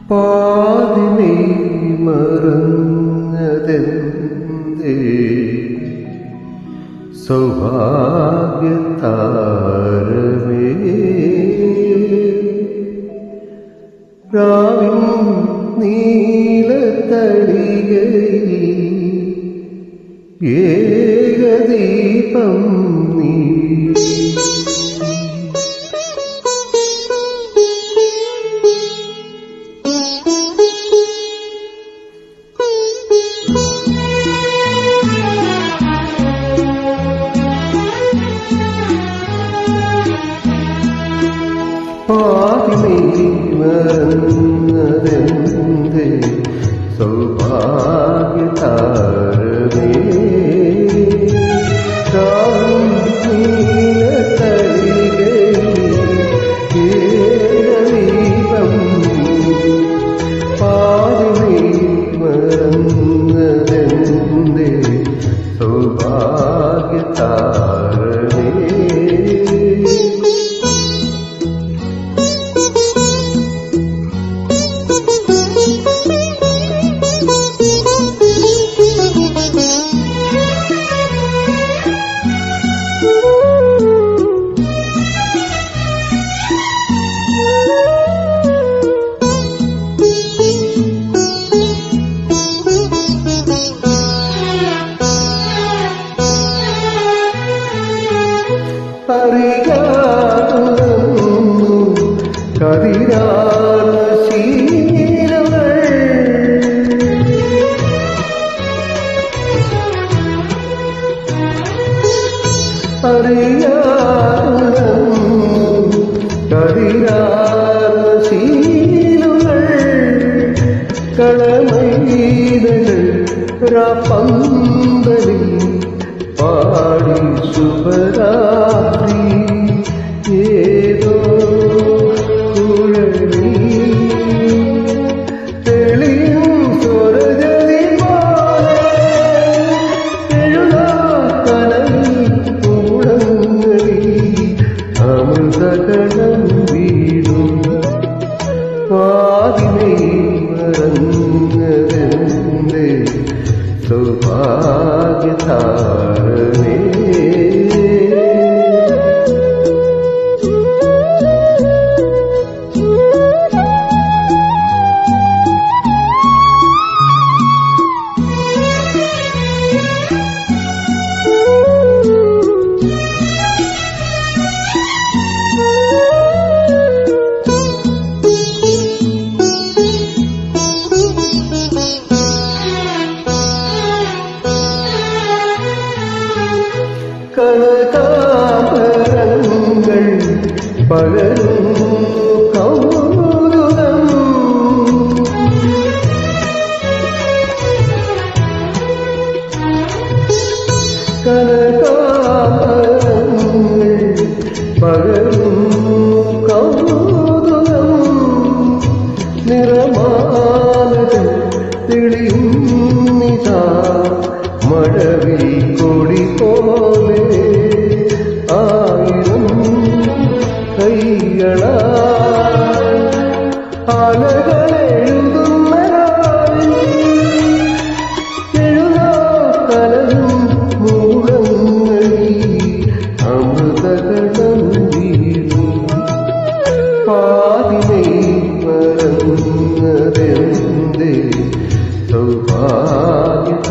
പാതിമേ മറഞ്ഞതെന്തേ സൗഭാഗ്യതാരമേ രാവിൻ നീലത്തളികയിൽ ഏകദീപം നീ പാതിമേ മറഞ്ഞതെന്തേ സൗഭാഗ്യതാരമേ ഏകദീപം പാതിമേ മറഞ്ഞതെന്തേ സൗഭാഗ്യതാരമേ അറിയാതുന്നു കതിരാന ശീലങ്ങൾ അറിയാതുന്നു കതിരാന ശീലങ്ങൾ കളമൈതകൾ പന്തലിൽ പാടി ശുഭരാത്രി ഏതോ കുഴലി തെളിയും സ്വരജതി എഴുതാക്കനയിൽ കൂടങ്ങളിൽ അമൃതകണം വീടുന്ന പാതിമേ മറഞ്ഞതെന്തേ സൗഭാഗ്യതാരമേ കനകാംബരങ്ങൾ പകരുന്നു കൗതുകം കനകാംബരങ്ങൾ പകരുന്നു കൗതുകം നിറമാലകൾ തെളിയുന്നിതാ മഴവിൽ കൊടി പോലെ ആയിരം കൈകളാ അലകളെഴുതുന്നതായി എഴുതാക്കലം മൂളങ്ങളിൽ അമൃതകണം വീഴും പാതിമേ മറഞ്ഞതെന്തേ സൗഭാഗ്യതാരമേ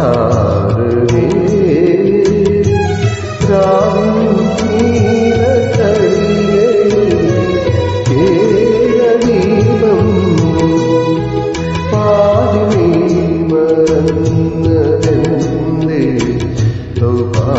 ഏകദീപം പാതിമേ മറഞ്ഞതെന്തേ സൗഭാഗ്യതാരമേ